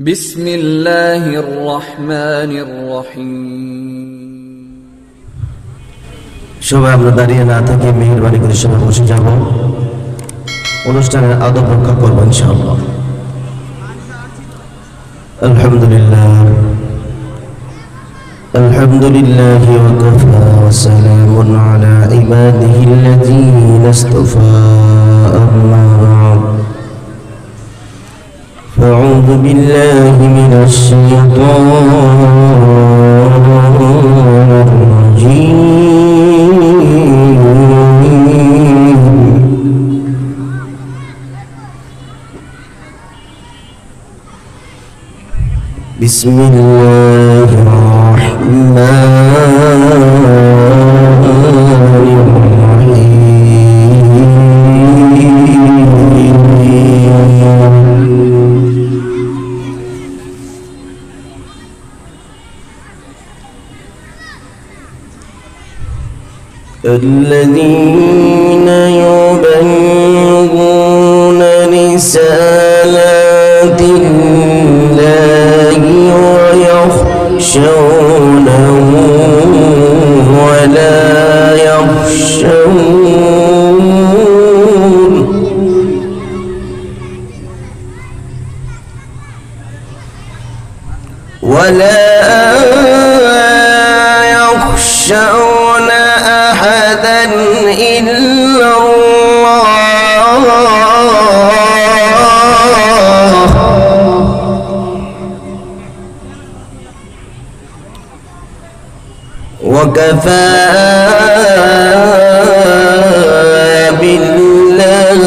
বিসমিল্লাহির রহমানির রহিম। সবাই আমরা দাঁড়িয়ে না থেকে মেহেরবানি করে সবাই বসে যাব, অনুষ্ঠানের আদব রক্ষা করবো ইনশাআল্লাহ। আলহামদুলিল্লাহ আলহামদুলিল্লাহ ওয়া কাফা ওয়া সালামুন আলা ইবাদিহিল্লাযীনা ইসতাফা, আম্মা বা'দ। أعوذ بالله من الشيطان الرجيم. بسم الله الرحمن الذين يبلغون رسالات الله ويخشونه ولا يخشون أحدا إلا الله، وكفى بالله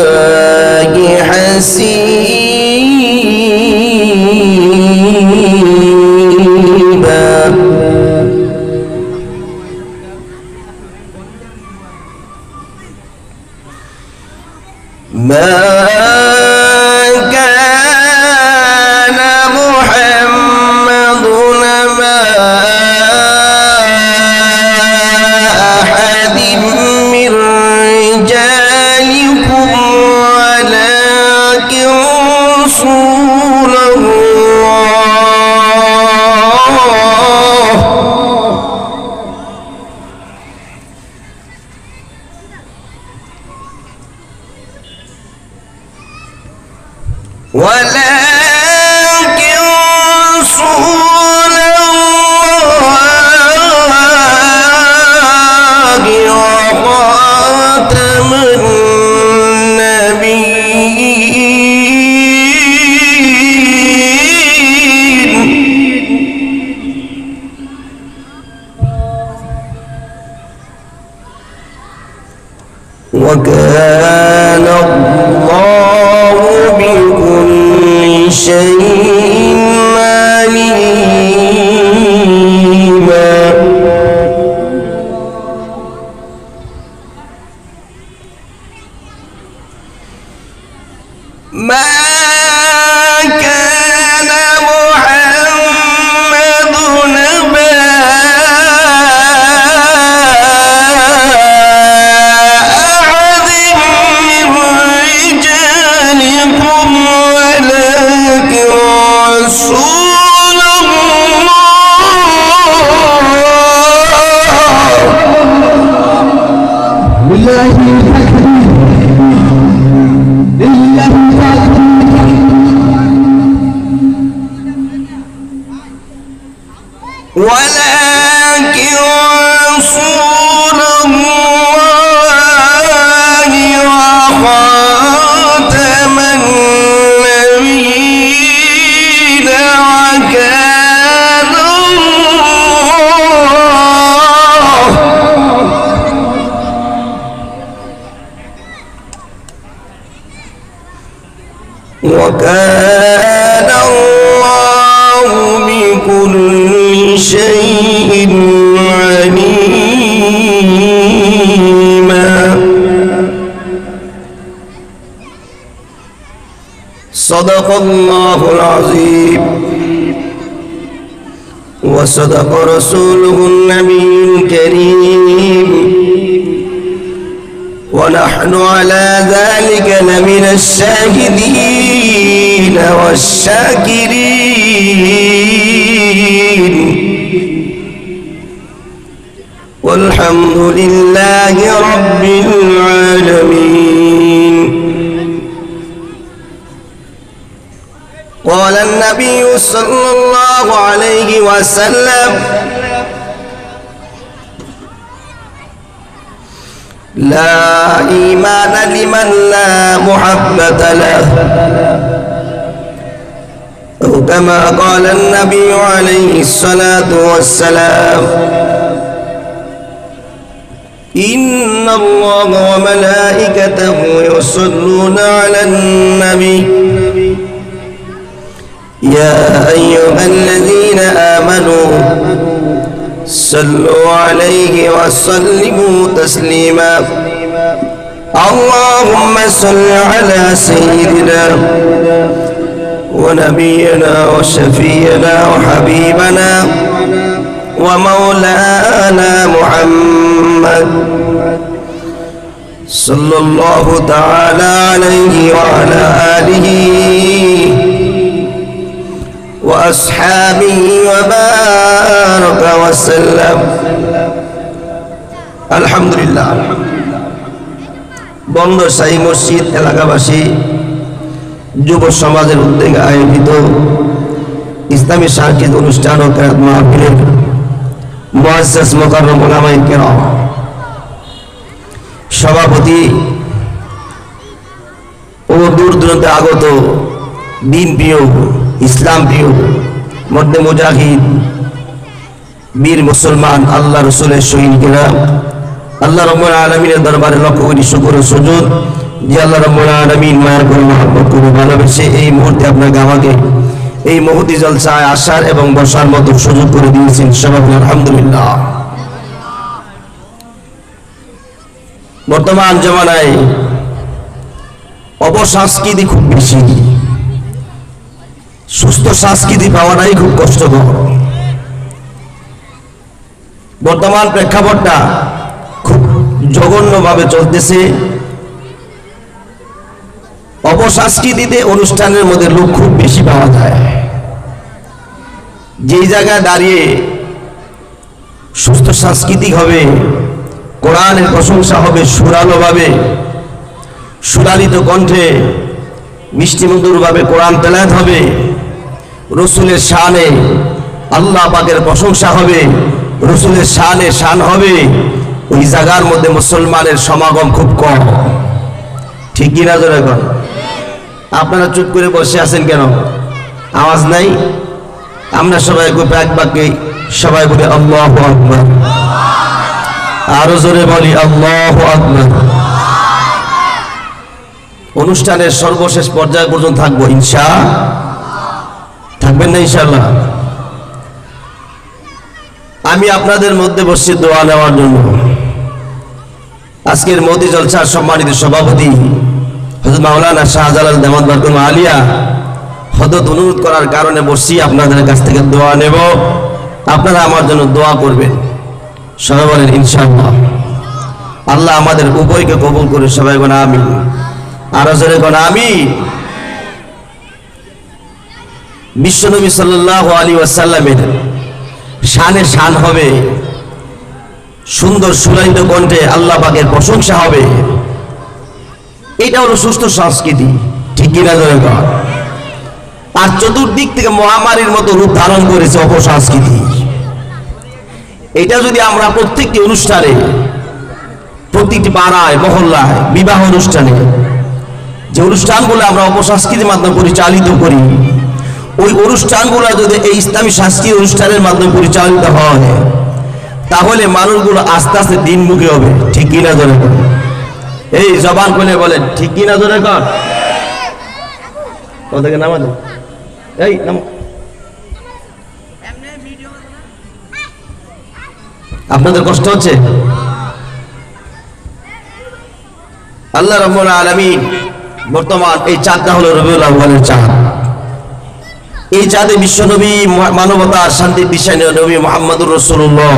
حسيبا. ما كان محمد نبا أحد من رجالكم ولكن رسول الله وخاتم النبيين. وكان الله بكل شيء عليما. ما كان محمد نبا أحد من رجالكم ولكن رسول الله. ولكن رسول الله وخاتم النبيين، وكان الله بكل شيء عليما. صدق الله العظيم وصدق رسوله النبي الكريم، ونحن على ذلك لمن الشاهدين والشاكرين. والحمد لله رب العالمين. قال النبي صلى الله عليه وسلم: لا إيمان لمن لا محبة له، أو كما قال النبي عليه الصلاة والسلام: إن الله وملائكته يصلون على النبي يا أيها الذين آمنوا صلوا عليه وسلموا تسليما. اللهم صل على سيدنا ونبينا وشفينا وحبيبنا ومولانا محمد صلى الله تعالى عليه وعلى آله وأصحابه وبارك وسلم. আলহামদুলিল্লাহ। বন্দরশাহী মসজিদ এলাকাবাসী যুব সমাজের উদ্যোগে আয়োজিত ইসলামী সাংস্কৃতিক অনুষ্ঠান ও কেরাত মাহফিলের মুআজ্জাজ মুকাররম উলামায়ে কেরাম সভাপতি ও দূর দূরান্তে আগত দিন প্রিয়, ইসলাম প্রিয়, মর্দে মুজাহিদ, বীর মুসলমান, আল্লাহ রসুলের শহীদরা, আল্লাহ রাব্বুল আলামিনের দরবারে লক্ষ কোটি শুকর ও সুজুদ যে আল্লাহ রাব্বুল আলামিন মায়ের করে মহব্বত করে ভালোবেসে এই মুহূর্তে আপনাকে আমাকে এই মহতি জলসায় আসার এবং বসার মতো সুযোগ করে দিয়েছেন। সবাই আলহামদুলিল্লাহ। বর্তমান জমানায় অপসংস্কৃতি খুব বেশি, সুস্থ সংস্কৃতি পাওয়াটাই খুব কষ্টকর। বর্তমান প্রেক্ষাপটটা খুব জঘন্যভাবে চলতেছে। অপসংস্কৃতিতে অনুষ্ঠানের মধ্যে লোক খুব বেশি পাওয়া যায়। যেই জায়গায় দাঁড়িয়ে সুস্থ সাংস্কৃতিক হবে, কোরআনের প্রশংসা হবে, সুরালোভাবে সুরালিত কণ্ঠে মিষ্টি মধুরভাবে কোরআন তেলাওয়াত হবে, রসুলের শানে আল্লাহ পাকের প্রশংসা হবে, রসুলের শানে শান হবে, ওই জায়গার মধ্যে মুসলমানের সমাগম খুব কম। ঠিক কিনা জোরে এখন? আপনারা চুপ করে বসে আছেন কেন? আওয়াজ নাই? আমরা সবাই এক বাক্যে সবাই বলি আল্লাহু আকবার। আরো জোরে বলি আল্লাহু আকবার। অনুষ্ঠানের সর্বশেষ পর্যায় পর্যন্ত থাকবো থাকবেন না ইনশাআল্লাহ? আমি আপনাদের মধ্যে বসছি দোয়া নেওয়ার জন্য। আজকের মহতি জলসার সম্মানিত সভাপতি হযরত মাওলানা শাহজালাল দামাত বারকাতুহু আলিয়া হযরত অনুরোধ করার কারণে বসছি, আপনাদের কাছ থেকে দোয়া নেব, আপনারা আমার জন্য দোয়া করবেন। সবাই বলেন ইনশাআল্লাহ। আল্লাহ আমাদের উভয়কে কবুল করে সবাই বলেন আমিন। আরো জোরে বলেন আমিন। বিশ্বনবী সাল্লাল্লাহু আলাইহি ওয়াসাল্লামের শানে শান হবে, সুন্দর সুলালিত কণ্ঠে আল্লাহ পাকের প্রশংসা হবে। এটা হলো সুস্থ সংস্কৃতি। ঠিক কিনা জোরে বলেন? আর চতুর্দিক থেকে মহামারীর মতো রূপ ধারণ করেছে অপসংস্কৃতি। এটা যদি আমরা প্রত্যেকটি অনুষ্ঠানে, প্রতিটি পাড়ায় মহল্লায় বিবাহ অনুষ্ঠানে যে অনুষ্ঠানগুলো আমরা অপসংস্কৃতির মাধ্যমে পরিচালিত করি, ওই অনুষ্ঠানগুলো যদি এই ইসলামী সাংস্কৃতিক অনুষ্ঠানের মাধ্যমে পরিচালিত হয়, তাহলে মানুষগুলো আস্তে আস্তে দিনমুখী হবে। ঠিক কিনা জোরে বলেন? এই জবান খুলে বলেন ঠিক কিনা জোরে কর। ওদেরকে নামা দেন, এই নামো। আপনাদের কষ্ট হচ্ছে? আল্লাহ রাব্বুল আলামিন বর্তমান এই চাঁদটা হলো রবিউল আউয়ালের চাঁদ। এই চাঁদে বিশ্বনবী মানবতার শান্তির দিশারি নবী মুহাম্মদুর রাসূলুল্লাহ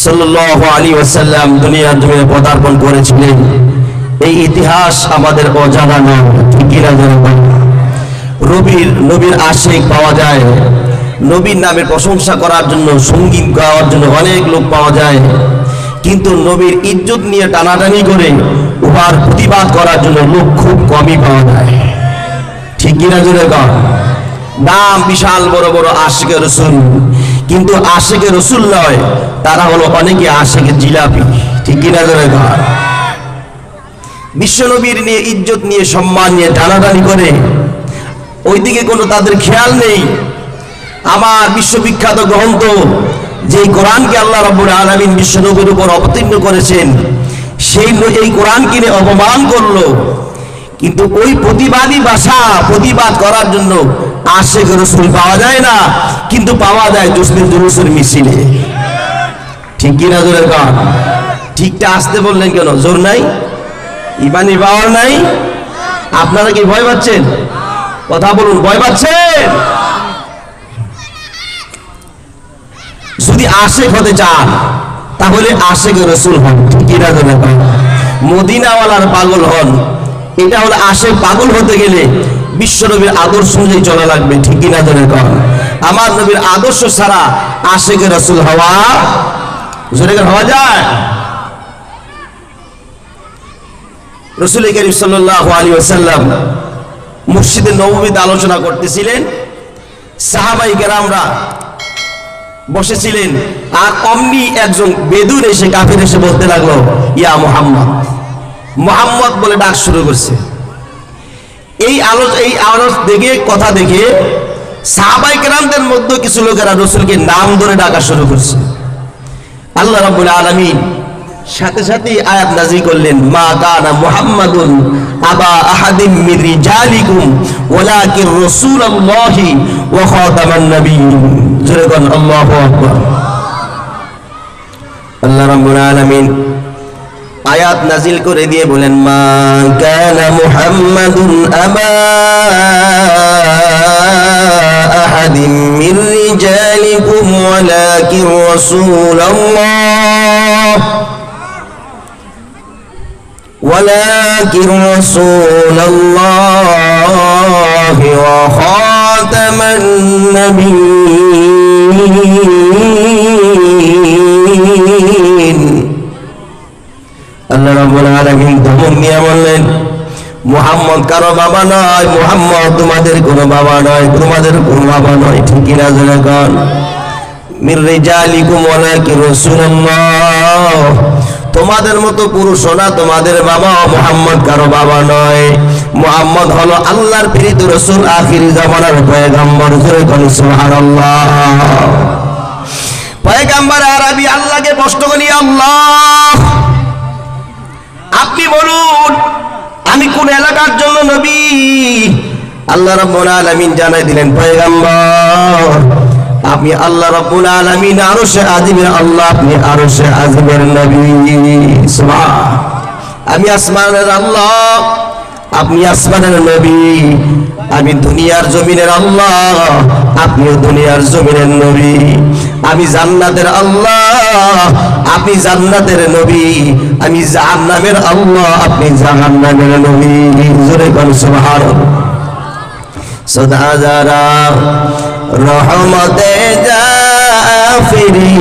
সাল্লাল্লাহু আলাইহি ওয়াসাল্লাম দুনিয়ার জমিনে পদার্পণ করেছিলেন। এই ইতিহাস আমাদের অজানা নয়। ঠিক কি না? নবীর আশিক পাওয়া যায়, নবীর নামের প্রশংসা করার জন্য, সঙ্গীত গাওয়ার জন্য অনেক লোক পাওয়া যায়, কিন্তু নবীর ইজ্জত নিয়ে টানাটানি করে উহার প্রতিবাদ করার জন্য লোক খুব কমই পাওয়া যায়। ঠিক কিনা জোরে কর? নাম বিশাল বড় বড় আশিকে রসুল, কিন্তু আশিকে রসুল নয়, তারা হলো অনেকে আশিকে জিলাপি। ঠিক কিনা জোরে কর? বিশ্বনবীর নিয়ে, ইজ্জত নিয়ে, সম্মান নিয়ে টানাটানি করে, ওইদিকে কোনো তাদের খেয়াল নেই। আমার বিশ্ববিখ্যাত গ্রন্থ যে কোরআনকে আল্লাহ রাব্বুল আলামিন বিশ্বনবীর উপর অবতীর্ণ করেছেন, এই কোরআনকে নিয়ে অপমান করলো, কিন্তু ওই প্রতিবাদী ভাষা প্রতিবাদ করার জন্য আশিক রাসূল পাওয়া যায় না, কিন্তু পাওয়া যায় জশ্নে জুলুসের মিছিলে। ঠিক কিনা জোরে কর? ঠিকটা আসতে বললেন কেন? জোর নাই, ইমানি পাওয়ার নাই? আপনারা কি ভয় পাচ্ছেন? কথা বলুন, ভয় পাচ্ছেন? যদি আশিক হতে চান তাহলে আশিক রাসূল হন। ঠিক কিনা জোরে কর? মদিনাওয়ালার পাগল হন। এটা হলো আশিক। পাগল হতে গেলে বিশ্বনবীর আদর্শ অনুযায়ী চলা লাগবে। ঠিক কিনা জোরে কর? আমার নবীর আদর্শ ছাড়া আশিক রাসূল হওয়া হওয়া যায়? রাসূল করিম সাল্লাল্লাহু আলাইহি ওয়াসাল্লাম মসজিদে নববীতে আলোচনা করতেছিলেন, সাহাবায়ে কেরামরা বসেছিলেন, আর অমনি একজন বেদুইন এসে, কাফির এসে বলতে লাগলো, ইয়া মুহাম্মদ, মুহাম্মদ বলে ডাক শুরু করছে। এই আওয়াজ দেখে, কথা দেখে সাহাবায়ে কেরামদের মধ্যে কিছু লোকেরা রাসূলকে নাম ধরে ডাকা শুরু করছে। আল্লাহ রাব্বুল আলামিন সাথে সাথে আয়াত নাযিল করলেন, মা কানা মুহাম্মাদুন আবা আহাদিম মির রিজালিকুম ওয়ালাকিন রাসূলুল্লাহি ওয়া খাতামান নাবিয়্যিন। জোরে বলেন আল্লাহু আকবার। আল্লাহ রাব্বুল আলামিন আয়াত নাযিল করে দিয়ে বলেন, মা কানা মুহাম্মাদুন আবা আহাদিম মির রিজালিকুম ওয়ালাকিন رسول الله وخاتم النبيين। আল্লাহ রাব্বুল আলামিন ধমক নিয়ে বললেন, মুহাম্মদ কারো বাবা নয়, মুহাম্মদ তোমাদের কোনো বাবা নয়, তোমাদের কোনো বাবা নয়। ঠিক কিনা জোরে কর? মির রিজালিকুম ওয়ালাকিন রাসূলুল্লাহ, তোমাদের মতো পুরুষ না, তোমাদের বাবা মুহাম্মদ কারো বাবা নয়। মুহাম্মদ হলো আল্লাহর প্রেরিত রাসূল, আখিরি জামানার পয়গম্বর। জোরে বলেন সুবহানাল্লাহ। পয়গম্বর আরবি আল্লাহকে প্রশ্ন করি, আল্লাহ আপনি বলুন আমি কোন এলাকার জন্য নবী? আল্লাহ রাব্বুল আলামিন জানাই দিলেন, পয়গম্বর আপনি আল্লাহ রাব্বুল আলামিন আরশে আজিমের আল্লাহ, আপনি আরশে আজিমের নবী। সুবহান। আমি আসমানের আল্লাহ, আপনি আসমানের নবী। আমি দুনিয়ার জমিনের আল্লাহ, আপনিও দুনিয়ার জমিনের নবী। আমি জান্নাতের আল্লাহ, আপনি জান্নাতের নবী। আমি জাহান্নামের আল্লাহ, আপনি জাহান্নামের নবী। জোরে বলেন সুবহানাল্লাহ। সদা যারা রহমতে জাফিরি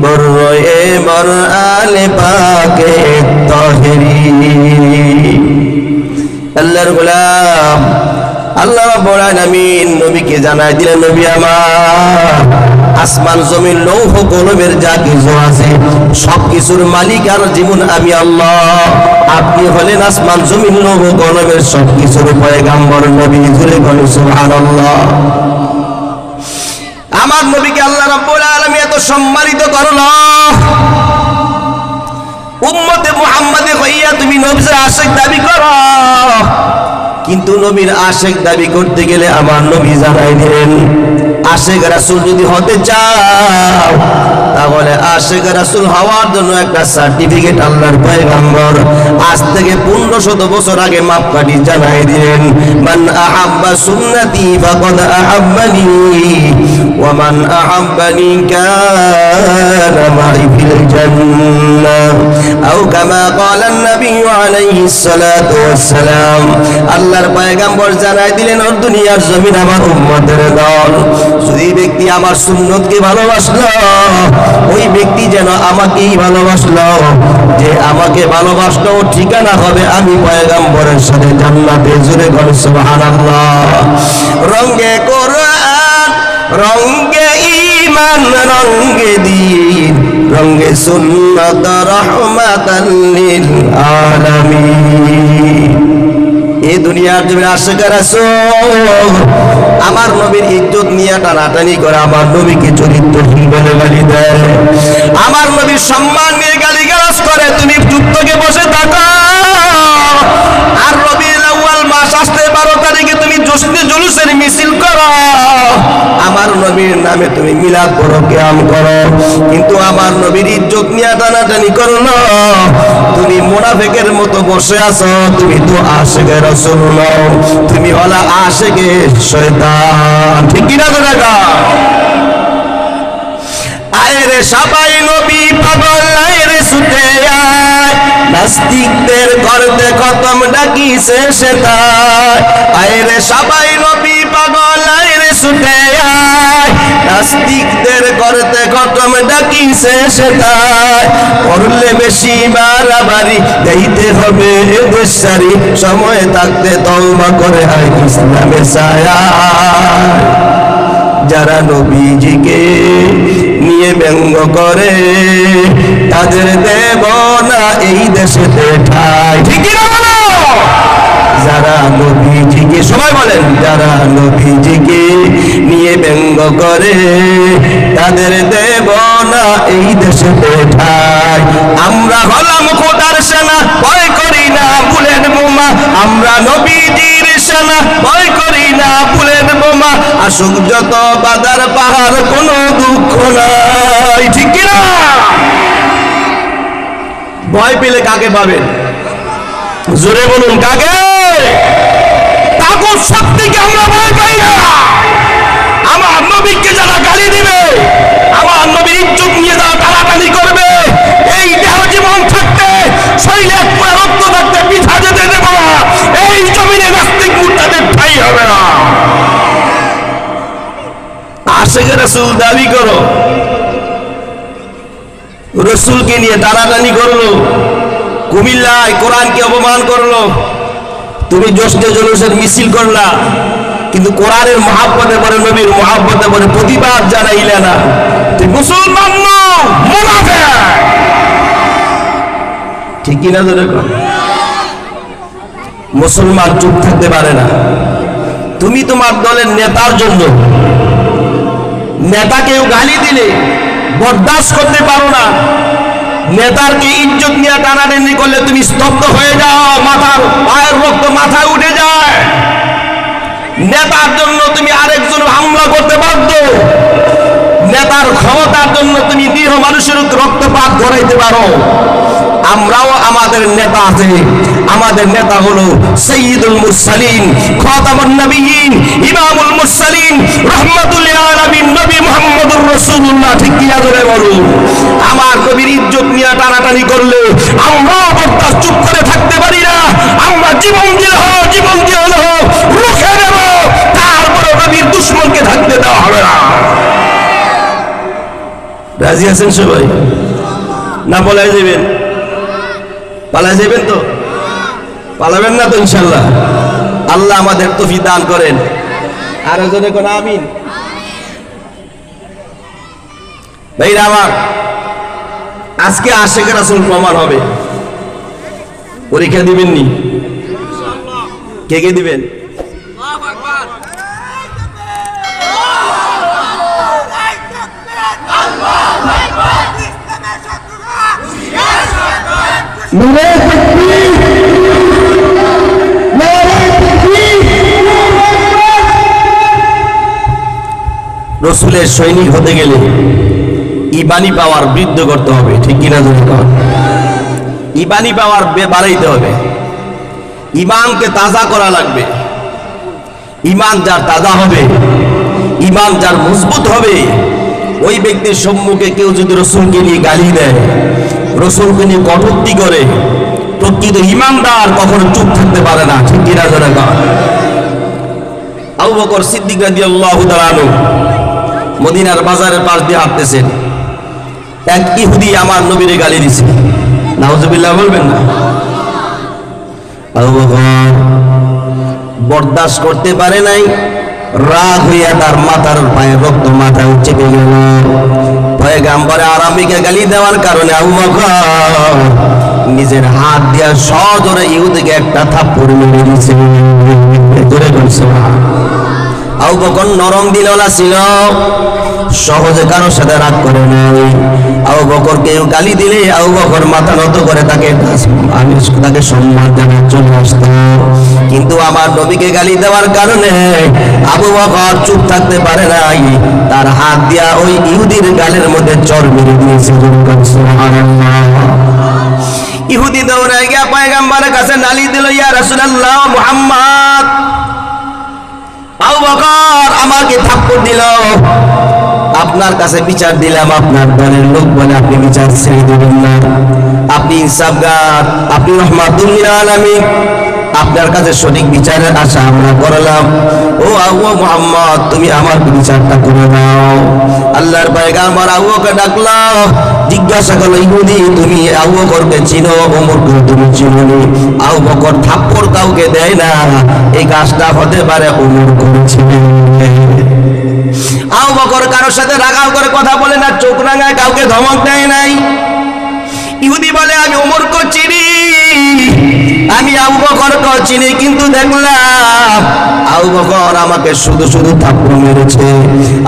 বরয়ে বর আলে পাকে তাহেরি। আল্লাহর গোলাম আল্লাহ রাব্বুল আলামিন নবীকে জানাই দিলেন, নবী আমার আসমান জমিন লৌহ কলমের যা কিছু আছে সব কিছুর মালিক আর জীবন আমি আল্লাহ। আপনি হলেন আসমান জমিন লৌহ কলমের সব কিছুর পয়গম্বর নবী। জোরে বলেন সুবহানাল্লাহ। আমার নবীকে আল্লাহ রাব্বুল আলামিন এত সম্মানিত করলো, উম্মতে মুহাম্মাদে হইয়া তুমি নবীর আশিক দাবি করো, কিন্তু নবীর আশিক দাবি করতে গেলে আমার নবী জানাই দিলেন, আশিক রাসূল যদি হতে চাও তাহলে আশিক রাসূল হওয়ার জন্য একটা সার্টিফিকেট আল্লাহর পয়গম্বর আজ থেকে 1500 বছর আগে মাপকাঠি জানাই দিলেন, মান আহাব্বা সুন্নতি ফাকাদ আহাব্বানি ওয়া মান আহাব্বানি কানা মা'i ফিল জান্নাহ আও কামা ক্বালা an-নবী আলাইহিস সালাতু ওয়াস সালাম। আল্লাহর পয়গম্বর জানাই দিলেন, ও দুনিয়ার জমিন আমার উম্মতের দল, যদি ব্যক্তি আমার সুন্নতকে ভালোবাসলো ওই ব্যক্তি যেন আমাকেই ভালোবাসলো, যে আমাকে ভালোবাসলো ঠিকানা হবে আমি পয়গম্বরের সাথে জান্নাতে। জোরে বলো সুবহানাল্লাহ। রঙ্গে কোরআন, রঙ্গে ঈমান, রঙ্গে দ্বীন, রঙ্গে সুন্নাত রাহমাতাল লিল আলামিন। এই দুনিয়ার জমিনে আশিক রাসূল আমার নবীর ইজ্জত নিয়ে টানাটানি করে, আমার নবীকে চরিত্রহীন বলে গালি দেয়, আমার নবীর সম্মান নিয়ে গালিগালাজ করে। তুমি চুপ থেকে বসে থাকো, আর রবিউল আউয়াল মাস আসতে 12 তারিখে তুমি জশ্নে জুলুসের মিছিল করো, আমার নবীর নামে তুমি মিলাদ করো, কিয়াম করো, কিন্তু আমার নবীর ইজ্জত নিয়ে টানাটানি করো না। তুমি মুনাফিকের মতো বসে আছো, তুমি তো আশিকে রাসূল নও, তুমি হলা আশিকে শয়তান। ঠিক কি না দাদা? আয় রে সবাই নবী পাগল, আয় রে ছুটে আয়, নাস্তিকদের করতে খতম ডাকিছে সে তাই। আয় রে সবাই নবী পাগল, আয় রে ছুটে আয়, নাস্তিকদের করতে খতম ডাকিছে সে তাই। করলে বেশি বাড়াবাড়ি দেইতে হবে দেশারি, সময় থাকতে তওবা করে আয় ইসলামের ছায়া। যারা নবীজিকে নিয়ে ব্যঙ্গ করে তাদের দেব না এই দেশেতে ঠাই। ঠিক না বলো? যারা নবীজিকে, সবাই বলেন, যারা নবীজিকে নিয়ে ব্যঙ্গ করে তাদের দেব না এই দেশেতে ঠাই। আমরা হলাম খোদার সেনা, ভয় করি না বুলেট বোমা, আমরা নবীজির সেনা, ভয় করি না বুলেট বোমা, আসুক যত বাধার পাহাড় কোনো দুঃখ নাই। ঠিক কিনা? ভয় পেলে কাকে পাবেন? জোরে বলুন, কাকে? তাগুত শক্তিকে আমরা ভয় পাই না। আমার নবীকে যারা গালি দিবে, আমার নবীর ইজ্জত নিয়ে যারা টানাটানি করবে, এই দেহ জীবন থাকতে, শরীরে এক ফোঁটা রক্ত থাকতে পিঠা যেতে দেব না। এই জমিনে নাস্তিক মুরতাদের ঠাঁই হবে না। আশিকে রাসূল দাবি করো, রসুলকে নিয়ে টানাটানি করলো, কুমিল্লায় কোরআনকে অপমান করলো, তুমি জশ্নে জুলুসের মিছিল করলা, কিন্তু কোরআনের মহাব্বতে পরে, নবীর মহাব্বতে পরে প্রতিবাদ জানাইলে না। তুই মুসলমান নও, মুনাফিক। ঠিক কি না? মুসলমান চুপ থাকতে পারে না। তুমি তোমার দলের নেতার জন্য, নেতাকেও গালি দিলে বরদাস্ত করতে পারো না, নেতারকে ইজ্জত নিয়ে টানাটানি করলে তুমি স্তব্ধ হয়ে যাও, মাথার পায়ের রক্ত মাথায় উঠে যায়। নেতার জন্য তুমি আরেকজন হামলা করতে বাধ্য, নেতার ক্ষমতার জন্য তুমি নিরীহ মানুষের রক্তপাত করাইতে পারো। আমরাও আমাদের নেতা আছে, আমাদের নেতা হলো সাইয়্যিদুল মুরসালিন, খাতামুন নবিয়্যিন, ইমামুল মুরসালিন, রাহমাতুল লিল আলামিন, নবী মুহাম্মদুর রাসূলুল্লাহ। ঠিক কি না জোরে বলুন? আমার নবীর ইজ্জত নিয়ে টানাটানি করলে আমরা বরদাস্ত চুপ করে থাকতে পারি না। আমরা জীবন দিয়ে হোক, জীবন দিয়ে হোক রুখে দেব, তারপরে নবীর দুশমনকে থাকতে দেওয়া হবে না। রাজি আছেন সবাই? না বলাই যাবেন? পালা যাবেন তো? পালাবেন না তো ইনশাল্লাহ? আল্লাহ আমাদের তৌফিক দান করেন। আর জনে কোন আমিন। ভাইরা আমার, আজকে আশিকে রাসূল প্রমাণ হবে। পরীক্ষা দিবেন নি? কে কে দিবেন? রসুলের সৈনিক হতে গেলে ইমানি পাওয়ার বৃদ্ধি করতে হবে, ঠিক কিনা যদি কর, ইমানি পাওয়ার বাড়াইতে হবে, ইমানকে তাজা করা লাগবে। ইমান যার তাজা হবে, ইমান যার মজবুত হবে, ওই ব্যক্তির সম্মুখে কেউ যদি রসুলকে নিয়ে গালি দেয়, রসুলকে নিয়ে কটূক্তি করে, প্রকৃত ইমানদার কখনো চুপ থাকতে পারে না, ঠিক কিনা যদি কর। আবু বকর সিদ্দিক রাদিয়াল্লাহু তাআলা আনহু মদিনার বাজারের পাশ দিয়ে হাঁটতেছেন, এক ইহুদি আমার নবীরে গালি দিছে, নাউজুবিল্লাহ বলবেন না। আবু বকর বরদাস্ত করতে পারে নাই, রাগ হইয়া তার মাথার পায়ে রক্ত মাথায় চেপে গেল। পয়গম্বরে আরামীকে গালি দেওয়ার কারণে আবু বকর নিজের হাত দিয়া সজোরে ইহুদিকে একটা থাপ্পড় মেরে দিয়েছে। আবু বকর নরম দিলওয়ালা ছিল, সহজে কারোর সাথে রাগ করে নাই। আবু বকর কেউ গালি দিলে আবু বকর মাথা নত করে তাকে সম্মান জানার জন্য আসতো। কিন্তু আমার নবীকে গালি দেওয়ার কারণে আবু বকর চুপ থাকতে পারে নাই, তার হাত দিয়া ওই ইহুদির গালের মধ্যে চড় মেরে দিয়েছে। ইহুদি দৌড়ে গিয়া পয়গম্বরের কাছে নালিশ দিল, ইয়া রাসূলুল্লাহ মুহাম্মদ, আবু বকর আমাকে থাপ্পড় দিল, আপনার কাছে বিচার দিলাম, আপনার দলের লোক বলে আপনি বিচার ছেড়ে দেবেন না, আপনি ইনসাফগার, আপনি রহমাতুল লিল আলামিন, আপনার কাছে সঠিক বিচারের আশা আমরা করলাম। ও আবু মুহাম্মদ, তুমি আমার বিচারটা করে দাও। আল্লাহর পয়গম্বর আবু বকরকে ডাকলো, জিজ্ঞাসা করলো, ইহুদি তুমি আবু বকরকে চিনো, ওমরকে তুমি চিনোনি? আবু বকর থাপ্পড় কাউকে দেয় না, এই কাজটা হতে পারে ওমর করেছিলেন। আবু বকর কারোর সাথে রাগাও করে কথা বলে না, চোখ রাঙায়, কাউকে ধমক দেয় নাই। ইহুদি বলে, আমি ওমরকে চিনি, আমি আবু বকরকে চিনি, কিন্তু দেখলাম আবু বকর আমাকে শুধু শুধু থাপ্পড় মেরেছে।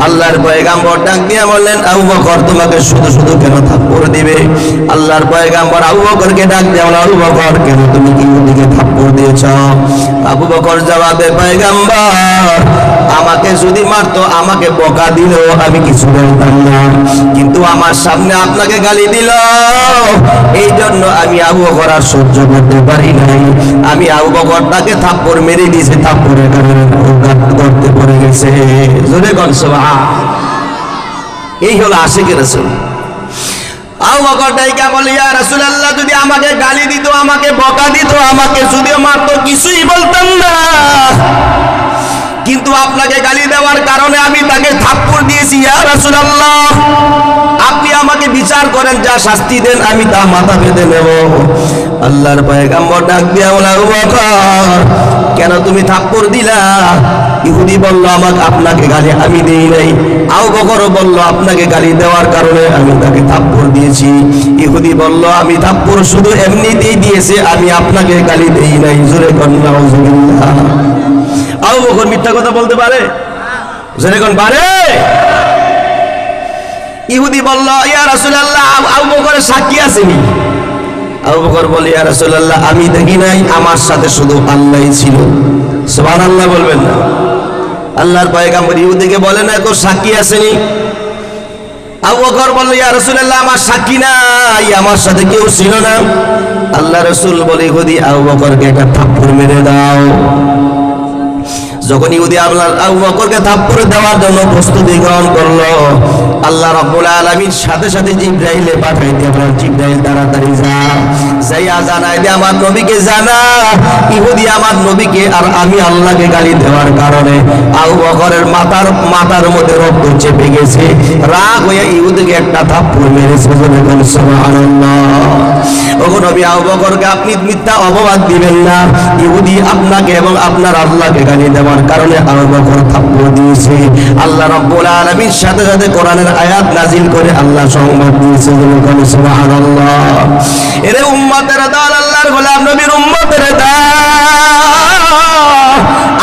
আল্লাহর পয়গম্বর ডাক দিয়ে বললেন, আবু বকর তোমাকে শুধু শুধু কেন থাপ্পড় দিবে? আল্লাহর পয়গম্বর আবু বকরকে ডাক দিয়ে বললেন, আবু বকর কেন তুমি ইহুদিকে থাপ্পড় দিয়েছ? আবু বকর জবাবে, পয়গম্বর আমাকে যদি মারতো, আমাকে বকা দিল, আমি কিছু বলতাম না, কিন্তু আমার সামনে আপনাকে গালি দিল, এই জন্য আমি আবু বকর আর সহ্য করতে পারি নাই, আমি আবু বকর তাকে থাপ্পড় মেরে দিয়েছে, থাপ্পড়ের কারণে করতে পড়ে গেছে। জোরে কোন সুবহান। এই হলো আশিকের রাসূল। আবু বকর ডাইকা বলে, ইয়া রাসূলুল্লাহ, যদি আমাকে গালি দিত, আমাকে বকা দিত, আমাকে যদি মারতো, কিছুই বলতাম না, কিন্তু আপনাকে গালি দেওয়ার কারণে আমি তাকে থাপ্পড় দিয়েছি। ইয়া রাসূলুল্লাহ, আপনি আমাকে বিচার করেন, যা শাস্তি দেন আমি তা মাথা পেতে নেব। আল্লাহর পয়গম্বর ডাক দিয়া বলে, আবু বকর কেন তুমি থাপ্পড় দিলা? ইহুদি বলল, আমাকে আপনাকে গালি আমি দেই নাই। আবু বকরও বলল, আপনাকে গালি দেওয়ার কারণে আমি তাকে থাপ্পড় দিয়েছি। ইহুদি বলল, আমি থাপ্পড় শুধু এমনিতেই দিয়েছে, আমি আপনাকে গালি দেই নাই। জোরে কোন নাউজুবিল্লাহ। আবু বকর মিথ্যা কথা বলতে পারে? জোরে কোন পারে? ইহুদি বলল, ইয়া রাসূলুল্লাহ, আবু বকরের সাক্ষী আসেনি? আবু বকর বলে, ইয়া রাসূলুল্লাহ, আমি দেখি নাই, আমার সাথে শুধু আল্লাহই ছিল। সুবহানাল্লাহ বলবেন না? আল্লাহর পয়গম্বর ইহুদিকে বলে না, তোর সাক্ষী আসেনি? আবু বকর বলল, ইয়া রাসূলুল্লাহ, আমার সাক্ষী নাই, আমার সাথে কেউ ছিল না। আল্লাহ রাসূল বলে, ইহুদি আবু বকরকে একটা থাপ্পড় মেরে দাও। যখন ইহুদি আবু বকরকে থাপ্পড় দেওয়ার জন্য প্রস্তুতি গ্রহণ করলো, আল্লাহ রাব্বুল আলামিন সাথে সাথে জিবরাইলে পাঠাই দিয়ে বলেন, জিবরাইল তাড়াতাড়ি যাইয়া জানাই দে আমার নবীকে, জানা ইহুদি আমার নবীকে আর আমি আল্লাহকে গালি দেওয়ার কারণে আবু বকরের মাথার মধ্যে রক্ত চেপে গেছে, রাগ হয়ে ইহুদিকে একটা থাপ্পড় মেরেছে। সুবহানাল্লাহ। ওগো নবী, আবু বকরকে আপনি মিথ্যা অপবাদ দিবেন না। ইহুদি আপনাকে এবং আপনার আল্লাহকে গালি দেওয়ার কারণে আবু বকর থাপ্পড় দিয়েছে। আল্লাহ রাব্বুল আলামিন সাথে সাথে কোরআনের আয়াত নাজিল করে আল্লাহ সংবাদ দিয়েছে। সুবহানাল্লাহ। এরে উম্মতের দল, আল্লাহর গোলাম নবীর উম্মতের দল,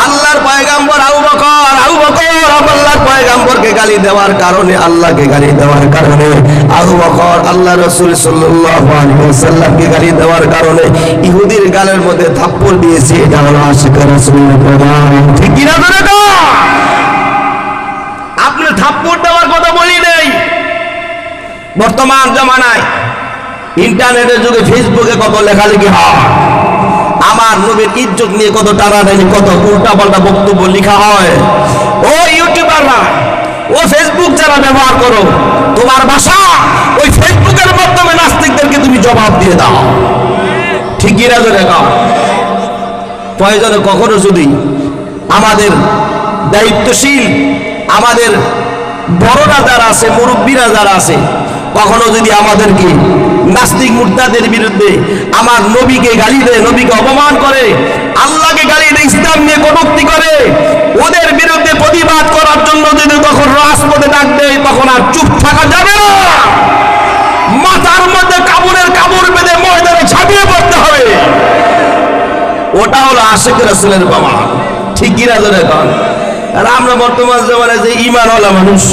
আল্লাহর পয়গম্বর আবু বকর আল্লাহর পয়গম্বরকে গালি দেওয়ার কারণে, আল্লাহকে গালি দেওয়ার কারণে, আবু বকর আল্লাহ রাসূল সাল্লাল্লাহু আলাইহি ওয়াসাল্লামকে গালি দেওয়ার কারণে ইহুদির গালের মধ্যে থাপ্পড় দিয়েছে। এটা হলো আশিকের রাসূলের প্রমাণ। ঠিক কি না? আপনি থাপ্পড় বর্তমান জামানায় ইন্টারনেটের যুগে ফেসবুকে কত লেখালেখি হয়, আমার নবীর ইজ্জত নিয়ে কত টানাটানি, কত উল্টা পাল্টা বক্তব্য লেখা হয়। ও ইউটিউবাররা, ও ফেসবুক যারা ব্যবহার করো, তোমার ভাষা ওই ফেসবুকের মাধ্যমে নাস্তিকদেরকে তুমি জবাব দিয়ে দাও, ঠিক কি না? প্রয়োজনে কখনো যদি আমাদের দায়িত্বশীল, আমাদের বড়রা যারা আছে, মুরব্বীরা যারা আছে, কখনো যদি আমাদেরকে নাস্তিক মুরতাদের বিরুদ্ধে আমার নবীকে গালি দেয়, নবীকে অপমান করে, আল্লাহকে গালি দেয়, ইসলাম নিয়ে কটূক্তি করে, ওদের বিরুদ্ধে প্রতিবাদ করার জন্য যদি তখন রাজপথে ডাক দেয়, তখন আর চুপ থাকা যাবে না। মাথার মধ্যে কাপড় বেঁধে ময়দানে ঝাঁপিয়ে পড়তে হবে। ওটা হলো আশিক রাসূলের বাবা, ঠিক কি না? আর আমরা বর্তমান জামানায় যে ঈমানওয়ালা মানুষ,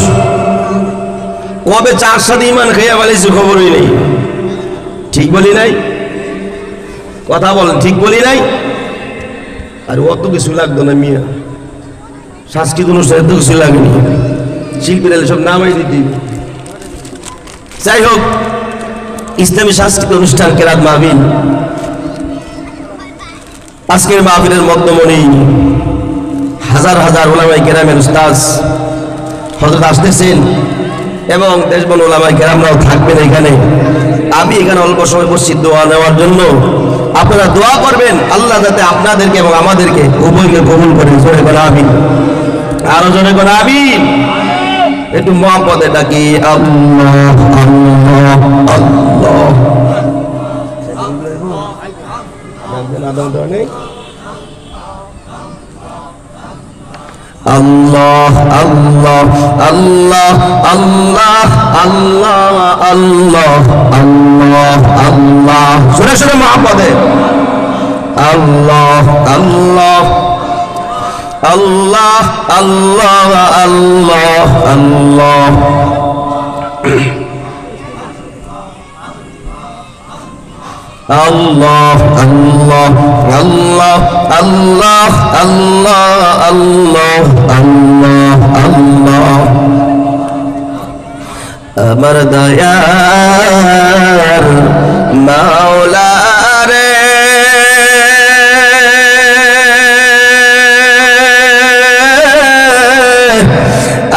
কবে চার সাথে ঈমান খেয়ে ফেলেছি খবরই নেই, ঠিক বলি নাই? কথা বলেন, ঠিক বলি নাই? আর অত কিছু লাগতো না মিয়া, সাংস্কৃতিক অনুষ্ঠানে এত কিছু লাগেনি, শিল্পীরা সব নামাই দিতে। যাই হোক, ইসলামী সাংস্কৃতিক অনুষ্ঠান কেরাত মাহফিল, আজকের মাহফিলের মধ্যমণি হাজার হাজার উলামায়ে কেরামের উস্তাদ হযরত আসতেছেন এবং দেশবন উলামায়ে কেরামরাও থাকবেন এখানে। আমি এখানে অল্প সময় বসছি দোয়া নেওয়ার জন্য। আপনারা দোয়া করবেন আল্লাহ যাতে আপনাদেরকে এবং আমাদেরকে উভয়কে কবুল করেন। জোরে বলেন আমিন, আরো জোরে বলেন আমিন। একটু মহব্বতে ডাকি আল্লাহ আল্লাহ আল্লাহ। আল্লাহ আল্লাহ আল্লাহ আল্লাহ আল্লাহ আল্লাহ আল্লাহ আল্লাহ, শুনে শুনে মহব্বতে আল্লাহ আল্লাহ আল্লাহ আল্লাহ আল্লাহ আল্লাহ। আল্লাহ আল্লাহ আল্লাহ আল্লাহ আল্লাহ আল্লাহ আল্লাহ আল্লাহ। আমার দয়ার মাওলা রে,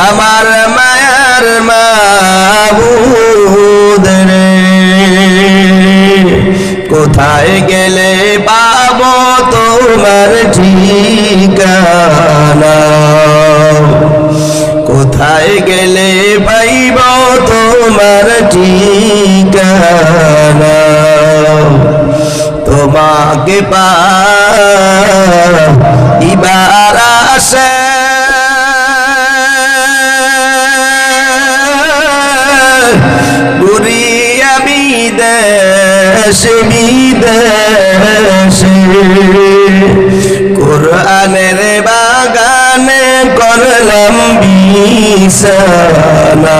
আমার মায়ার মাবুদ রে, কোথায় গেলে পাবো তোমার ঠিকানা, কোথায় গেলে পাইব তোমার ঠিকানা, তোমাকে পাইবার আশা ঘুরি আমি দেশে বিদেশে, কোরআনের বাগানে করলাম বিছানা।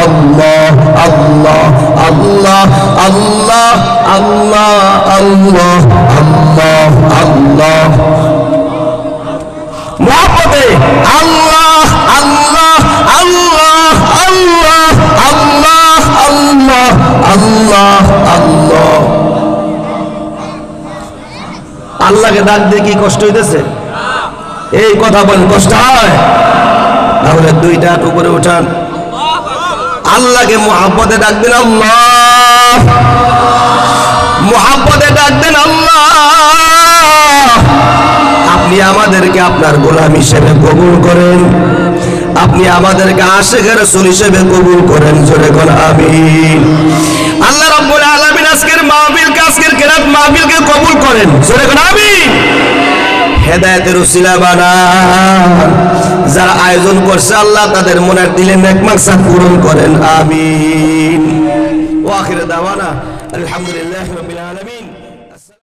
আল্লাহ আল্লাহ আল্লাহ আল্লাহ আল্লাহ আল্লাহ আল্লাহ আল্লাহ। মহব্বতে আল্লাহ আল্লাহ আল্লাহ আল্লাহ আল্লাহ আল্লাহ আল্লাহ আল্লাহ। আল্লাহকে ডাক দিয়ে কি কষ্ট হইতেছে? এই কথা বলেন, কষ্ট হয়? তাহলে দুইটা হাত উপরে উঠান, আল্লাহকে মুহাব্বতে ডাক দেন আল্লাহ, মুহাব্বতে ডাক দেন আল্লাহ। আপনি আমাদেরকে আপনার গোলাম হিসেবে কবুল করেন, আপনি আমাদেরকে আশিক রাসূল হিসেবে কবুল করেন। জোরে কোন আমিন। আল্লাহ রাব্বুল আলামিন আজকের মাহফিলকে, আজকের কেরাত মাহফিলকে কবুল করেন। জোরে কোন আমিন। হেদায়েতের উসিলা বানান, যারা আয়োজন করছে আল্লাহ তাদের মনের দিলে নেক মাকসাদ পূরণ করেন। আমিন। ওয়া আখির দাওয়ানা আলহামদুলিল্লাহি রাব্বিল আলামিন।